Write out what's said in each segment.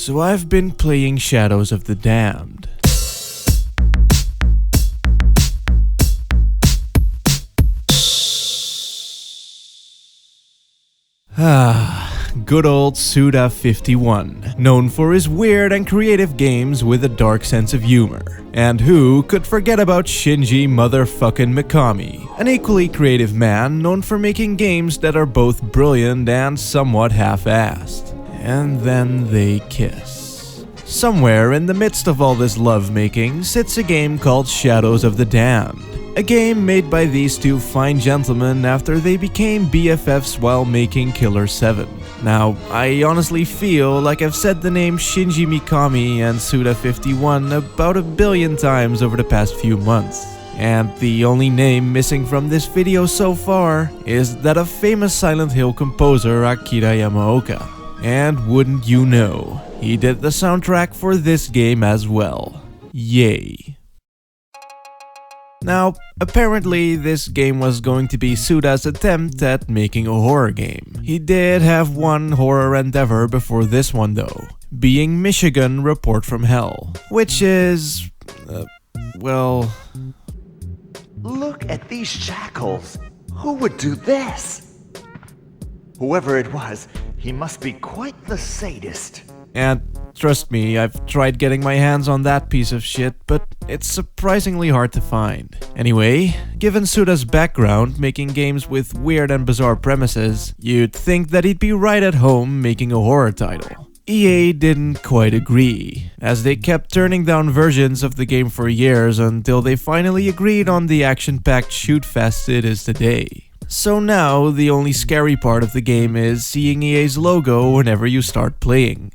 So I've been playing Shadows of the Damned. Good old Suda51, known for his weird and creative games with a dark sense of humor. And who could forget about Shinji motherfucking Mikami, an equally creative man known for making games that are both brilliant and somewhat half-assed. And then they kiss. Somewhere in the midst of all this lovemaking sits a game called Shadows of the Damned. A game made by these two fine gentlemen after they became BFFs while making Killer 7. Now, I honestly feel like I've said the name Shinji Mikami and Suda51 about 1 billion times over the past few months. And the only name missing from this video so far is that of famous Silent Hill composer Akira Yamaoka. And wouldn't you know, he did the soundtrack for this game as well. Yay. Now, apparently this game was going to be Suda's attempt at making a horror game. He did have one horror endeavor before this one though, being Michigan Report from Hell, which is, well... Look at these shackles. Who would do this? Whoever it was, he must be quite the sadist. And trust me, I've tried getting my hands on that piece of shit, but it's surprisingly hard to find. Anyway, given Suda's background making games with weird and bizarre premises, you'd think that he'd be right at home making a horror title. EA didn't quite agree, as they kept turning down versions of the game for years until they finally agreed on the action-packed shoot-fest it is today. So now, the only scary part of the game is seeing EA's logo whenever you start playing.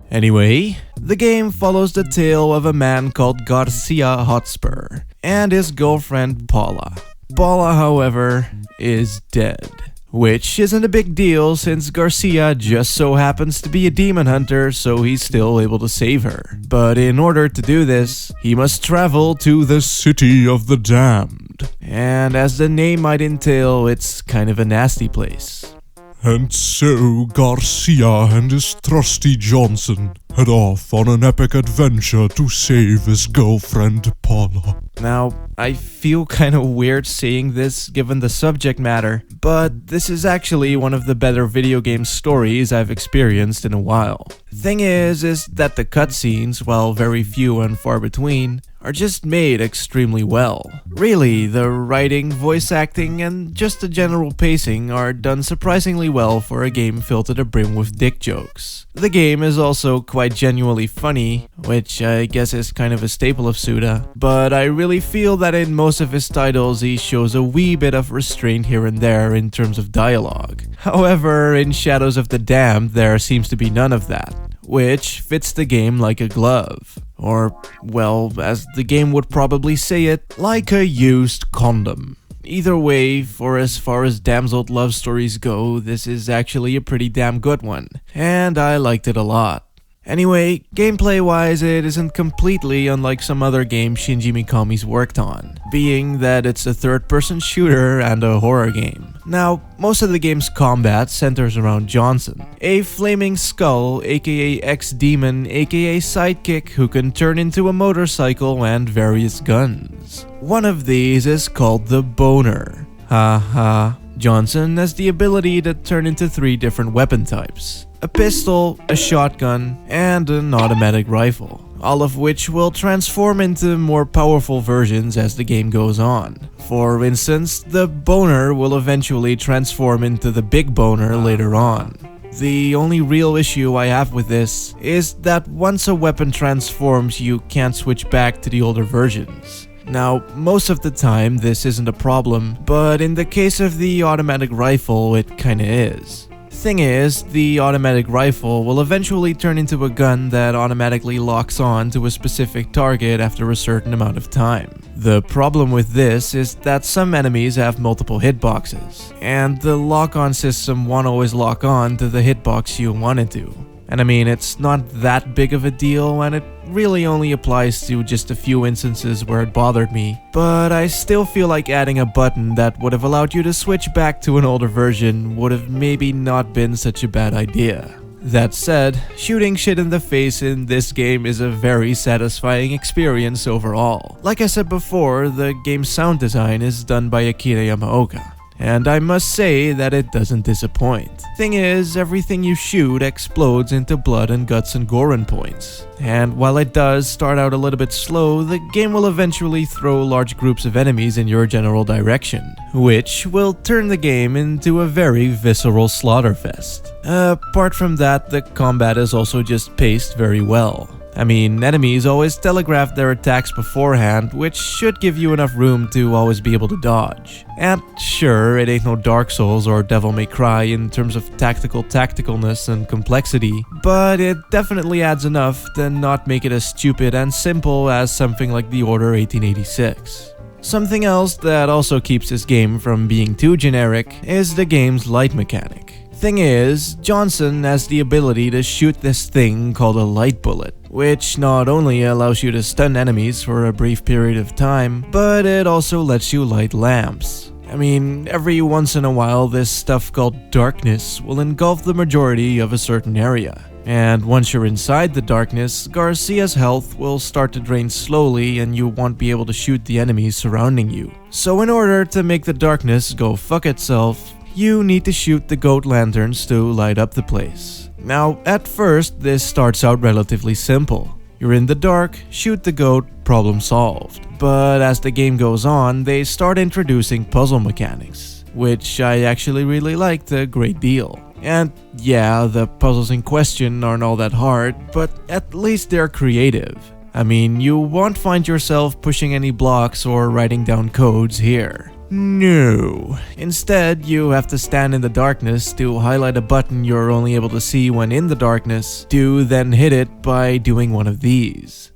Anyway, the game follows the tale of a man called Garcia Hotspur and his girlfriend Paula. Paula, however, is dead. Which isn't a big deal since Garcia just so happens to be a demon hunter, so he's still able to save her. But in order to do this, he must travel to the City of the Damned. And as the name might entail, it's kind of a nasty place. And so Garcia and his trusty Johnson head off on an epic adventure to save his girlfriend Paula. Now, I feel kinda weird saying this given the subject matter, but this is actually one of the better video game stories I've experienced in a while. Thing is that the cutscenes, while very few and far between, are just made extremely well. Really, the writing, voice acting, and just the general pacing are done surprisingly well for a game filled to the brim with dick jokes. The game is also quite genuinely funny, which I guess is kind of a staple of Suda, but I really feel that in most of his titles he shows a wee bit of restraint here and there in terms of dialogue. However, in Shadows of the Damned there seems to be none of that, which fits the game like a glove. Or, well, as the game would probably say it, like a used condom. Either way, for as far as damseled love stories go, this is actually a pretty damn good one, and I liked it a lot. Anyway, gameplay-wise, it isn't completely unlike some other games Shinji Mikami's worked on, being that it's a third-person shooter and a horror game. Now, most of the game's combat centers around Johnson, a flaming skull, aka ex-demon, aka sidekick who can turn into a motorcycle and various guns. One of these is called the Boner. Haha. Johnson has the ability to turn into 3 different weapon types. A pistol, a shotgun, and an automatic rifle, all of which will transform into more powerful versions as the game goes on. For instance, the Boner will eventually transform into the Big Boner later on. The only real issue I have with this is that once a weapon transforms, you can't switch back to the older versions. Now, most of the time this isn't a problem, but in the case of the automatic rifle, it kinda is. Thing is, the automatic rifle will eventually turn into a gun that automatically locks on to a specific target after a certain amount of time. The problem with this is that some enemies have multiple hitboxes, and the lock-on system won't always lock on to the hitbox you want it to. And I mean, it's not that big of a deal, and it really only applies to just a few instances where it bothered me, but I still feel like adding a button that would have allowed you to switch back to an older version would have maybe not been such a bad idea. That said, shooting shit in the face in this game is a very satisfying experience overall. Like I said before, the game's sound design is done by Akira Yamaoka, and I must say that it doesn't disappoint. Thing is, everything you shoot explodes into blood and guts and gorin points. And while it does start out a little bit slow, the game will eventually throw large groups of enemies in your general direction, which will turn the game into a very visceral slaughterfest. Apart from that, the combat is also just paced very well. I mean, enemies always telegraph their attacks beforehand, which should give you enough room to always be able to dodge. And sure, it ain't no Dark Souls or Devil May Cry in terms of tacticalness and complexity, but it definitely adds enough to not make it as stupid and simple as something like The Order 1886. Something else that also keeps this game from being too generic is the game's light mechanic. Thing is, Johnson has the ability to shoot this thing called a light bullet, which not only allows you to stun enemies for a brief period of time, but it also lets you light lamps. I mean, every once in a while this stuff called darkness will engulf the majority of a certain area. And once you're inside the darkness, Garcia's health will start to drain slowly and you won't be able to shoot the enemies surrounding you. So in order to make the darkness go fuck itself, you need to shoot the goat lanterns to light up the place. Now, at first, this starts out relatively simple. You're in the dark, shoot the goat, problem solved. But as the game goes on, they start introducing puzzle mechanics, which I actually really liked a great deal. And yeah, the puzzles in question aren't all that hard, but at least they're creative. I mean, you won't find yourself pushing any blocks or writing down codes here. No. Instead, you have to stand in the darkness to highlight a button you're only able to see when in the darkness, to then hit it by doing one of these.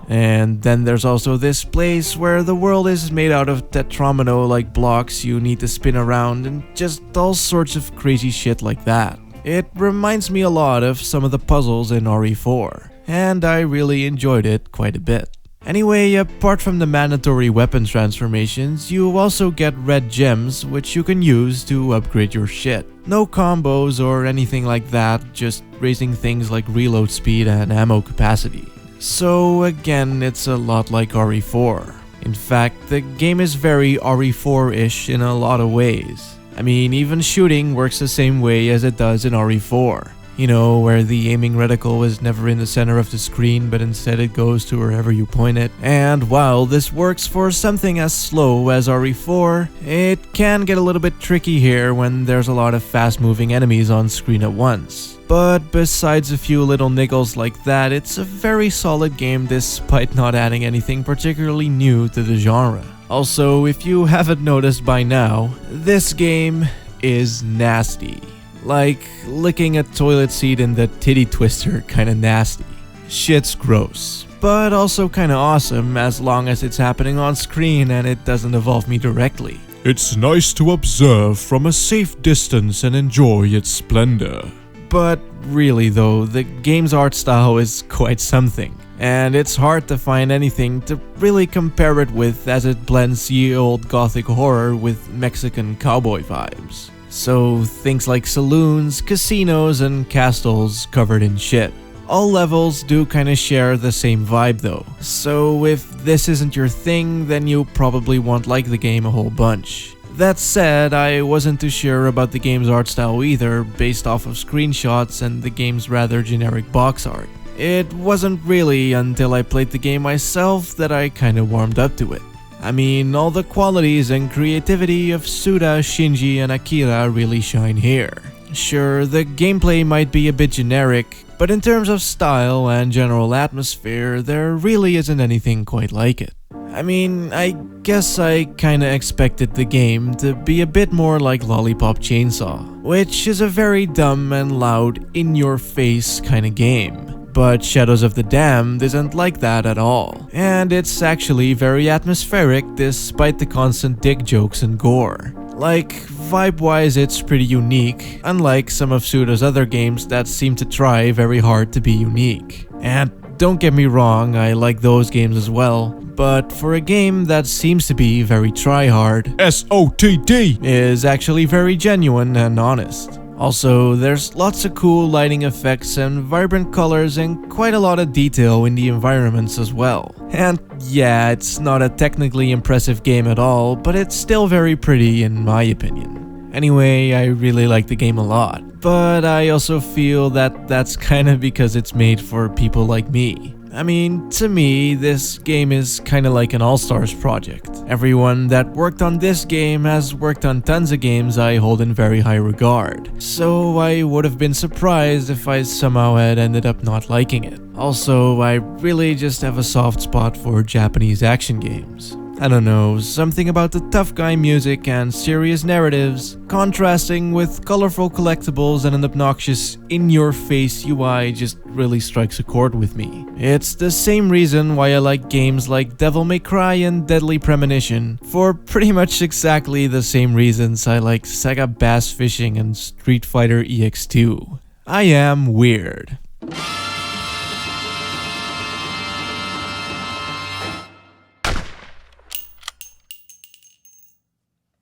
And then there's also this place where the world is made out of tetromino-like blocks you need to spin around and just all sorts of crazy shit like that. It reminds me a lot of some of the puzzles in RE4, and I really enjoyed it quite a bit. Anyway, apart from the mandatory weapon transformations, you also get red gems which you can use to upgrade your shit. No combos or anything like that, just raising things like reload speed and ammo capacity. So again, it's a lot like RE4. In fact, the game is very RE4-ish in a lot of ways. I mean, even shooting works the same way as it does in RE4. You know, where the aiming reticle is never in the center of the screen, but instead it goes to wherever you point it. And while this works for something as slow as RE4, it can get a little bit tricky here when there's a lot of fast-moving enemies on screen at once. But besides a few little niggles like that, it's a very solid game despite not adding anything particularly new to the genre. Also, if you haven't noticed by now, this game is nasty. Like licking a toilet seat in the titty twister kinda nasty. Shit's gross, but also kinda awesome as long as it's happening on screen and it doesn't involve me directly. It's nice to observe from a safe distance and enjoy its splendor. But really though, the game's art style is quite something. And it's hard to find anything to really compare it with as it blends ye old gothic horror with Mexican cowboy vibes. So things like saloons, casinos, and castles covered in shit. All levels do kinda share the same vibe though, so if this isn't your thing, then you probably won't like the game a whole bunch. That said, I wasn't too sure about the game's art style either, based off of screenshots and the game's rather generic box art. It wasn't really until I played the game myself that I kinda warmed up to it. I mean, all the qualities and creativity of Suda, Shinji, and Akira really shine here. Sure, the gameplay might be a bit generic, but in terms of style and general atmosphere, there really isn't anything quite like it. I mean, I guess I kinda expected the game to be a bit more like Lollipop Chainsaw, which is a very dumb and loud, in-your-face kinda game. But Shadows of the Damned isn't like that at all, and it's actually very atmospheric despite the constant dick jokes and gore. Like, vibe-wise it's pretty unique, unlike some of Suda's other games that seem to try very hard to be unique. And don't get me wrong, I like those games as well, but for a game that seems to be very try-hard, SOTD is actually very genuine and honest. Also, there's lots of cool lighting effects and vibrant colors and quite a lot of detail in the environments as well. And yeah, it's not a technically impressive game at all, but it's still very pretty in my opinion. Anyway, I really like the game a lot, but I also feel that that's kinda because it's made for people like me. I mean, to me, this game is kinda like an all-stars project. Everyone that worked on this game has worked on tons of games I hold in very high regard, so I would have been surprised if I somehow had ended up not liking it. Also, I really just have a soft spot for Japanese action games. I don't know, something about the tough guy music and serious narratives, contrasting with colorful collectibles and an obnoxious in-your-face UI just really strikes a chord with me. It's the same reason why I like games like Devil May Cry and Deadly Premonition, for pretty much exactly the same reasons I like Sega Bass Fishing and Street Fighter EX2. I am weird.